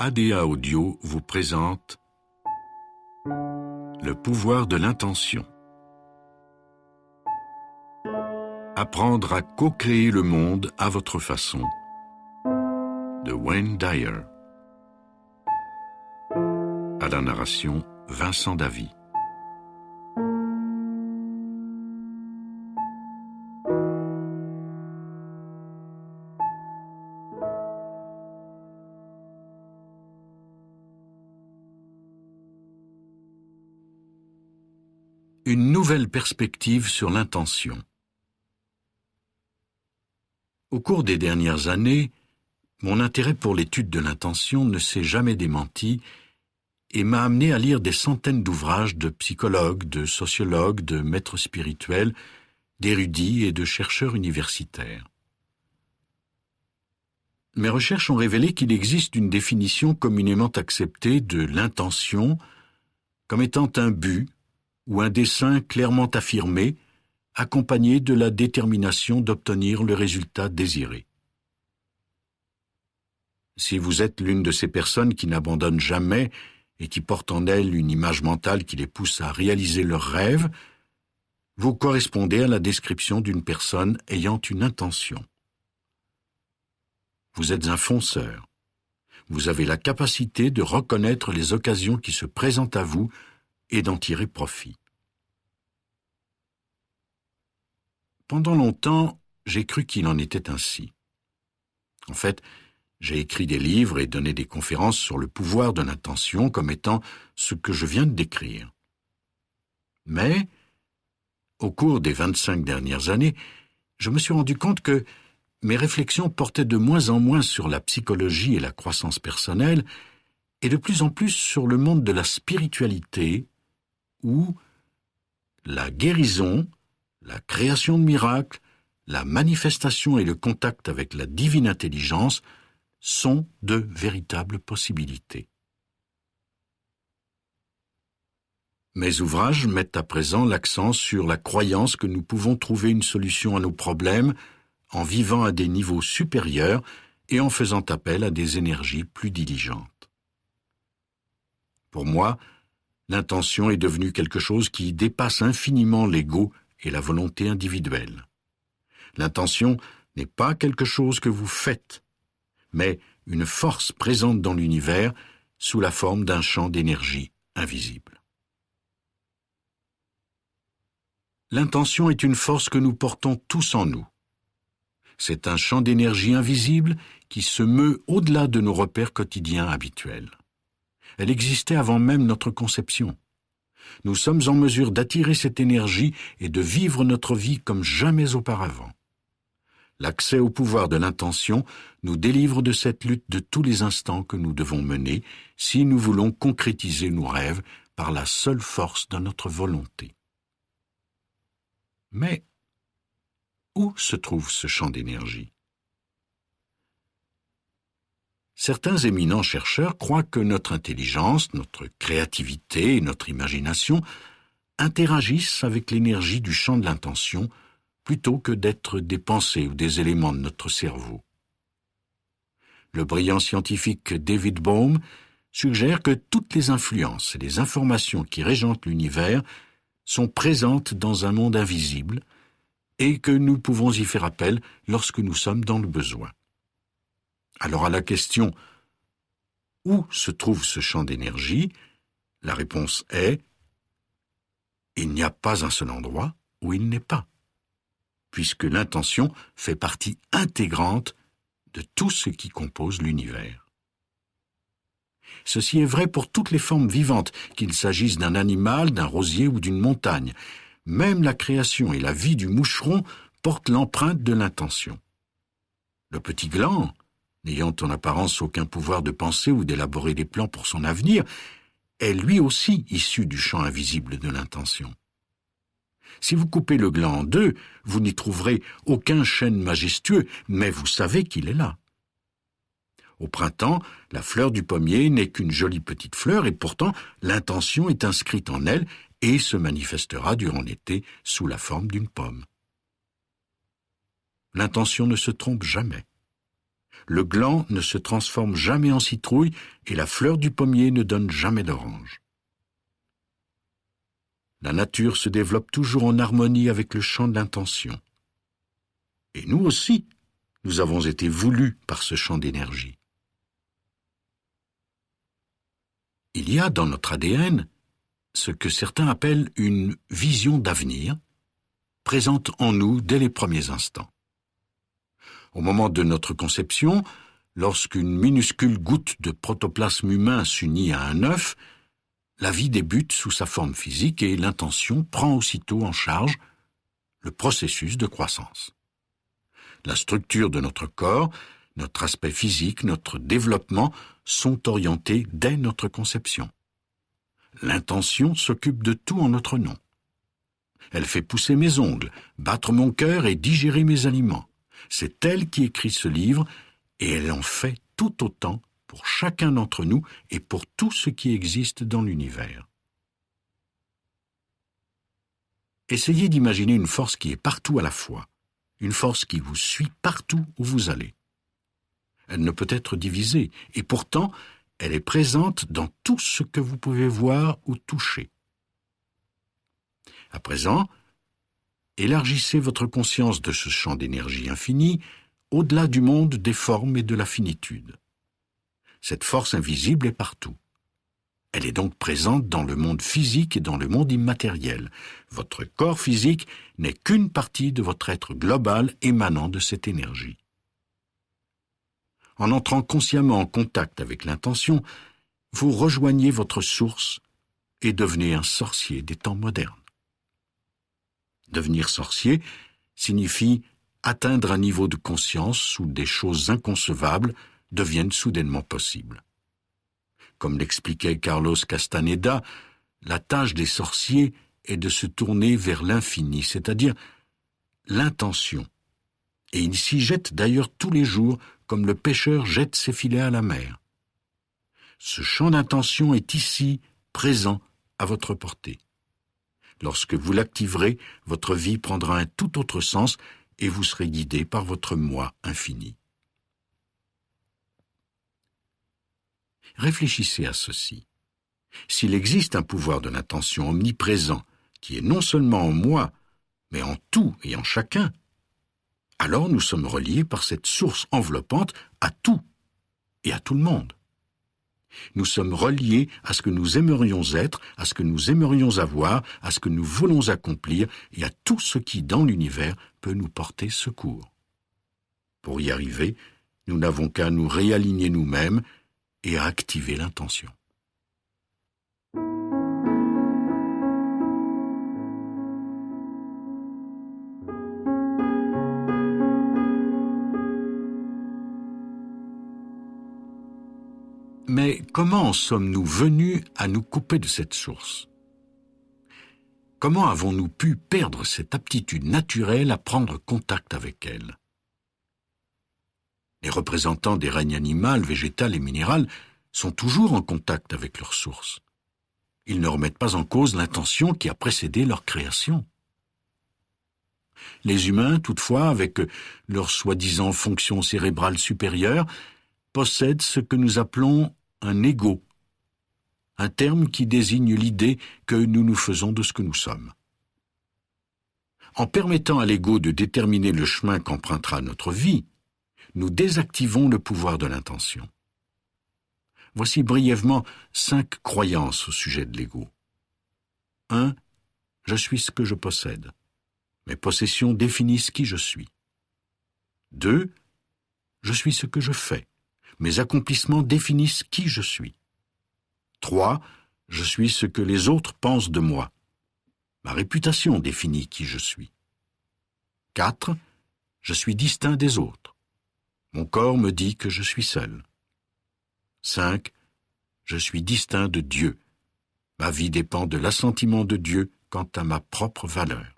ADA Audio vous présente Le pouvoir de l'intention. Apprendre à co-créer le monde à votre façon. De Wayne Dyer. À la narration, Vincent Davy. Une nouvelle perspective sur l'intention. Au cours des dernières années, mon intérêt pour l'étude de l'intention ne s'est jamais démenti et m'a amené à lire des centaines d'ouvrages de psychologues, de sociologues, de maîtres spirituels, d'érudits et de chercheurs universitaires. Mes recherches ont révélé qu'il existe une définition communément acceptée de l'intention comme étant un but ou un dessein clairement affirmé, accompagné de la détermination d'obtenir le résultat désiré. Si vous êtes l'une de ces personnes qui n'abandonnent jamais et qui portent en elles une image mentale qui les pousse à réaliser leurs rêves, vous correspondez à la description d'une personne ayant une intention. Vous êtes un fonceur. Vous avez la capacité de reconnaître les occasions qui se présentent à vous et d'en tirer profit. Pendant longtemps, j'ai cru qu'il en était ainsi. En fait, j'ai écrit des livres et donné des conférences sur le pouvoir de l'intention comme étant ce que je viens de décrire. Mais, au cours des 25 dernières années, je me suis rendu compte que mes réflexions portaient de moins en moins sur la psychologie et la croissance personnelle et de plus en plus sur le monde de la spiritualité où la guérison, la création de miracles, la manifestation et le contact avec la divine intelligence sont de véritables possibilités. Mes ouvrages mettent à présent l'accent sur la croyance que nous pouvons trouver une solution à nos problèmes en vivant à des niveaux supérieurs et en faisant appel à des énergies plus diligentes. Pour moi, l'intention est devenue quelque chose qui dépasse infiniment l'ego et la volonté individuelle. L'intention n'est pas quelque chose que vous faites, mais une force présente dans l'univers sous la forme d'un champ d'énergie invisible. L'intention est une force que nous portons tous en nous. C'est un champ d'énergie invisible qui se meut au-delà de nos repères quotidiens habituels. Elle existait avant même notre conception. Nous sommes en mesure d'attirer cette énergie et de vivre notre vie comme jamais auparavant. L'accès au pouvoir de l'intention nous délivre de cette lutte de tous les instants que nous devons mener si nous voulons concrétiser nos rêves par la seule force de notre volonté. Mais où se trouve ce champ d'énergie ? Certains éminents chercheurs croient que notre intelligence, notre créativité et notre imagination interagissent avec l'énergie du champ de l'intention plutôt que d'être des pensées ou des éléments de notre cerveau. Le brillant scientifique David Bohm suggère que toutes les influences et les informations qui régentent l'univers sont présentes dans un monde invisible et que nous pouvons y faire appel lorsque nous sommes dans le besoin. Alors à la question « Où se trouve ce champ d'énergie ?», la réponse est « Il n'y a pas un seul endroit où il n'est pas », puisque l'intention fait partie intégrante de tout ce qui compose l'univers. Ceci est vrai pour toutes les formes vivantes, qu'il s'agisse d'un animal, d'un rosier ou d'une montagne. Même la création et la vie du moucheron portent l'empreinte de l'intention. Le petit gland, n'ayant en apparence aucun pouvoir de penser ou d'élaborer des plans pour son avenir, est lui aussi issu du champ invisible de l'intention. Si vous coupez le gland en deux, vous n'y trouverez aucun chêne majestueux, mais vous savez qu'il est là. Au printemps, la fleur du pommier n'est qu'une jolie petite fleur et pourtant l'intention est inscrite en elle et se manifestera durant l'été sous la forme d'une pomme. L'intention ne se trompe jamais. Le gland ne se transforme jamais en citrouille et la fleur du pommier ne donne jamais d'orange. La nature se développe toujours en harmonie avec le champ de l'intention. Et nous aussi, nous avons été voulus par ce champ d'énergie. Il y a dans notre ADN ce que certains appellent une vision d'avenir, présente en nous dès les premiers instants. Au moment de notre conception, lorsqu'une minuscule goutte de protoplasme humain s'unit à un œuf, la vie débute sous sa forme physique et l'intention prend aussitôt en charge le processus de croissance. La structure de notre corps, notre aspect physique, notre développement sont orientés dès notre conception. L'intention s'occupe de tout en notre nom. Elle fait pousser mes ongles, battre mon cœur et digérer mes aliments. C'est elle qui écrit ce livre et elle en fait tout autant pour chacun d'entre nous et pour tout ce qui existe dans l'univers. Essayez d'imaginer une force qui est partout à la fois, une force qui vous suit partout où vous allez. Elle ne peut être divisée et pourtant elle est présente dans tout ce que vous pouvez voir ou toucher. À présent, élargissez votre conscience de ce champ d'énergie infinie au-delà du monde des formes et de la finitude. Cette force invisible est partout. Elle est donc présente dans le monde physique et dans le monde immatériel. Votre corps physique n'est qu'une partie de votre être global émanant de cette énergie. En entrant consciemment en contact avec l'intention, vous rejoignez votre source et devenez un sorcier des temps modernes. Devenir sorcier signifie atteindre un niveau de conscience où des choses inconcevables deviennent soudainement possibles. Comme l'expliquait Carlos Castaneda, la tâche des sorciers est de se tourner vers l'infini, c'est-à-dire l'intention. Et ils s'y jettent d'ailleurs tous les jours, comme le pêcheur jette ses filets à la mer. Ce champ d'intention est ici, présent, à votre portée. Lorsque vous l'activerez, votre vie prendra un tout autre sens et vous serez guidé par votre moi infini. Réfléchissez à ceci. S'il existe un pouvoir de l'intention omniprésent qui est non seulement en moi, mais en tout et en chacun, alors nous sommes reliés par cette source enveloppante à tout et à tout le monde. Nous sommes reliés à ce que nous aimerions être, à ce que nous aimerions avoir, à ce que nous voulons accomplir et à tout ce qui, dans l'univers, peut nous porter secours. Pour y arriver, nous n'avons qu'à nous réaligner nous-mêmes et à activer l'intention. Mais comment en sommes-nous venus à nous couper de cette source? Comment avons-nous pu perdre cette aptitude naturelle à prendre contact avec elle? Les représentants des règnes animal, végétal et minéral sont toujours en contact avec leur source. Ils ne remettent pas en cause l'intention qui a précédé leur création. Les humains, toutefois, avec leur soi-disant fonction cérébrale supérieure, possèdent ce que nous appelons un ego, un terme qui désigne l'idée que nous nous faisons de ce que nous sommes. En permettant à l'ego de déterminer le chemin qu'empruntera notre vie, nous désactivons le pouvoir de l'intention. Voici brièvement 5 croyances au sujet de l'ego. 1. Je suis ce que je possède. Mes possessions définissent qui je suis. 2. Je suis ce que je fais. Mes accomplissements définissent qui je suis. 3. Je suis ce que les autres pensent de moi. Ma réputation définit qui je suis. 4. Je suis distinct des autres. Mon corps me dit que je suis seul. 5. Je suis distinct de Dieu. Ma vie dépend de l'assentiment de Dieu quant à ma propre valeur.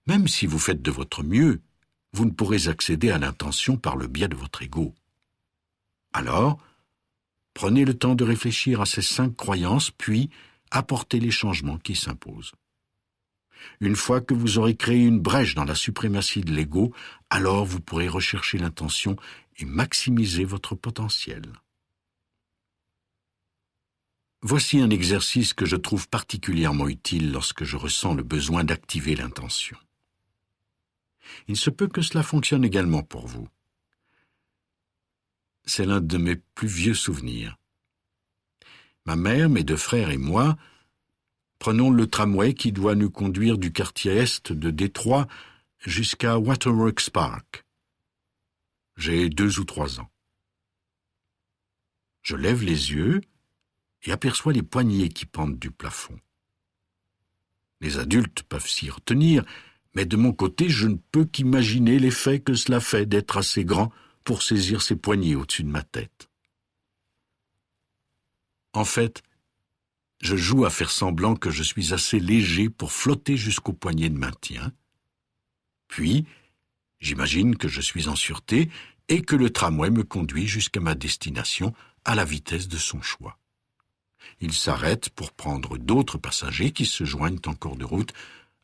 Même si vous faites de votre mieux, vous ne pourrez accéder à l'intention par le biais de votre ego. Alors, prenez le temps de réfléchir à ces 5 croyances, puis apportez les changements qui s'imposent. Une fois que vous aurez créé une brèche dans la suprématie de l'ego, alors vous pourrez rechercher l'intention et maximiser votre potentiel. Voici un exercice que je trouve particulièrement utile lorsque je ressens le besoin d'activer l'intention. Il se peut que cela fonctionne également pour vous. C'est l'un de mes plus vieux souvenirs. Ma mère, mes deux frères et moi prenons le tramway qui doit nous conduire du quartier est de Détroit jusqu'à Waterworks Park. J'ai 2 ou 3 ans. Je lève les yeux et aperçois les poignées qui pendent du plafond. Les adultes peuvent s'y retenir, mais de mon côté, je ne peux qu'imaginer l'effet que cela fait d'être assez grand pour saisir ces poignées au-dessus de ma tête. En fait, je joue à faire semblant que je suis assez léger pour flotter jusqu'au poignet de maintien. Puis, j'imagine que je suis en sûreté et que le tramway me conduit jusqu'à ma destination à la vitesse de son choix. Il s'arrête pour prendre d'autres passagers qui se joignent en cours de route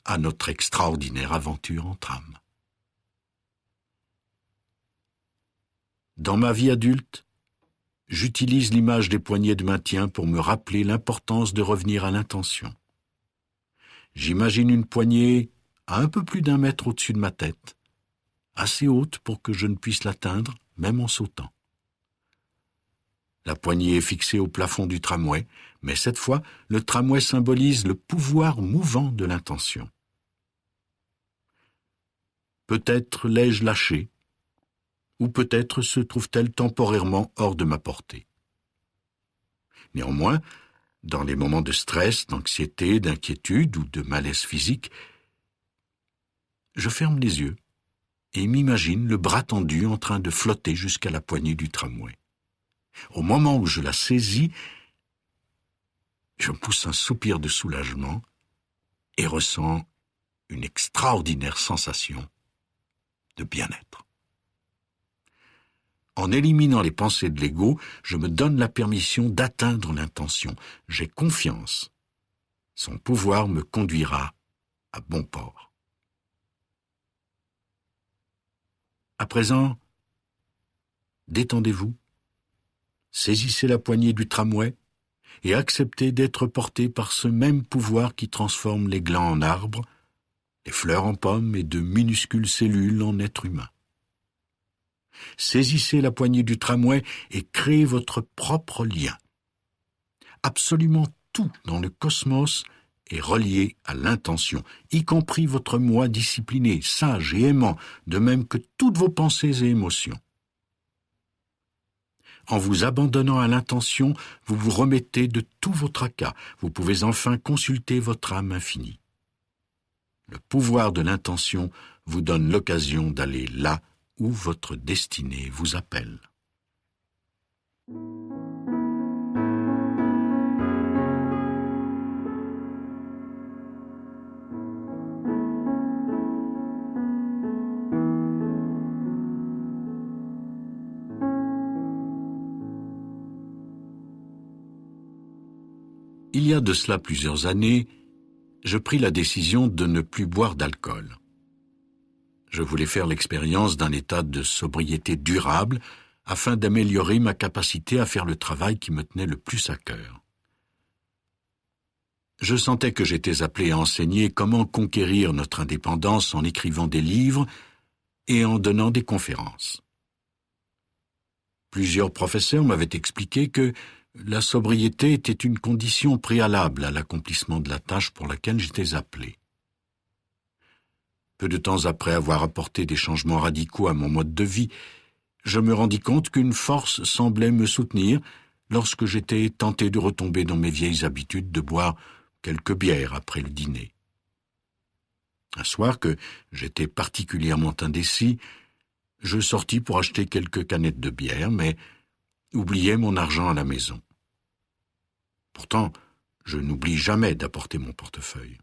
à notre extraordinaire aventure en tram. Dans ma vie adulte, j'utilise l'image des poignées de maintien pour me rappeler l'importance de revenir à l'intention. J'imagine une poignée à un peu plus d'1 mètre au-dessus de ma tête, assez haute pour que je ne puisse l'atteindre, même en sautant. La poignée est fixée au plafond du tramway, mais cette fois, le tramway symbolise le pouvoir mouvant de l'intention. Peut-être l'ai-je lâchée, ou peut-être se trouve-t-elle temporairement hors de ma portée. Néanmoins, dans les moments de stress, d'anxiété, d'inquiétude ou de malaise physique, je ferme les yeux et m'imagine le bras tendu en train de flotter jusqu'à la poignée du tramway. Au moment où je la saisis, je pousse un soupir de soulagement et ressens une extraordinaire sensation de bien-être. En éliminant les pensées de l'ego, je me donne la permission d'atteindre l'intention. J'ai confiance. Son pouvoir me conduira à bon port. À présent, détendez-vous, saisissez la poignée du tramway et acceptez d'être porté par ce même pouvoir qui transforme les glands en arbres, les fleurs en pommes et de minuscules cellules en êtres humains. Saisissez la poignée du tramway et créez votre propre lien. Absolument tout dans le cosmos est relié à l'intention, y compris votre moi discipliné, sage et aimant, de même que toutes vos pensées et émotions. En vous abandonnant à l'intention, vous vous remettez de tous vos tracas. Vous pouvez enfin consulter votre âme infinie. Le pouvoir de l'intention vous donne l'occasion d'aller là où votre destinée vous appelle. Il y a de cela plusieurs années, je pris la décision de ne plus boire d'alcool. Je voulais faire l'expérience d'un état de sobriété durable afin d'améliorer ma capacité à faire le travail qui me tenait le plus à cœur. Je sentais que j'étais appelé à enseigner comment conquérir notre indépendance en écrivant des livres et en donnant des conférences. Plusieurs professeurs m'avaient expliqué que la sobriété était une condition préalable à l'accomplissement de la tâche pour laquelle j'étais appelé. Peu de temps après avoir apporté des changements radicaux à mon mode de vie, je me rendis compte qu'une force semblait me soutenir lorsque j'étais tenté de retomber dans mes vieilles habitudes de boire quelques bières après le dîner. Un soir que j'étais particulièrement indécis, je sortis pour acheter quelques canettes de bière, mais oubliais mon argent à la maison. Pourtant, je n'oublie jamais d'apporter mon portefeuille.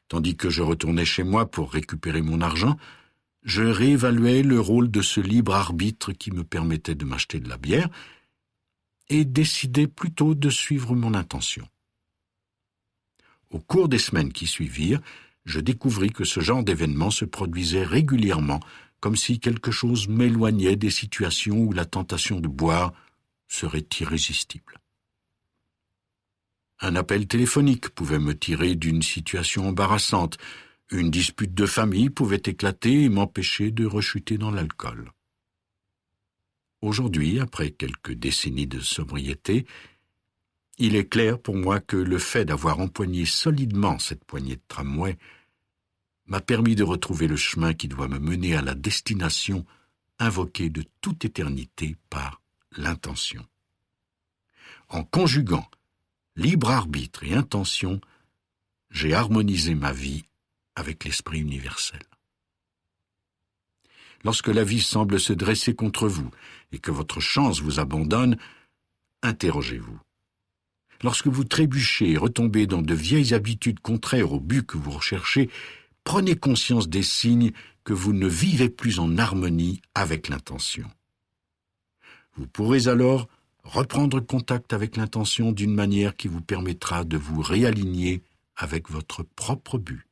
Tandis que je retournais chez moi pour récupérer mon argent, je réévaluais le rôle de ce libre arbitre qui me permettait de m'acheter de la bière et décidais plutôt de suivre mon intention. Au cours des semaines qui suivirent, je découvris que ce genre d'événement se produisait régulièrement, comme si quelque chose m'éloignait des situations où la tentation de boire serait irrésistible. Un appel téléphonique pouvait me tirer d'une situation embarrassante. Une dispute de famille pouvait éclater et m'empêcher de rechuter dans l'alcool. Aujourd'hui, après quelques décennies de sobriété, il est clair pour moi que le fait d'avoir empoigné solidement cette poignée de tramway m'a permis de retrouver le chemin qui doit me mener à la destination invoquée de toute éternité par l'intention. En conjuguant libre arbitre et intention, j'ai harmonisé ma vie avec l'esprit universel. Lorsque la vie semble se dresser contre vous et que votre chance vous abandonne, interrogez-vous. Lorsque vous trébuchez et retombez dans de vieilles habitudes contraires au but que vous recherchez, prenez conscience des signes que vous ne vivez plus en harmonie avec l'intention. Vous pourrez alors reprendre contact avec l'intention d'une manière qui vous permettra de vous réaligner avec votre propre but.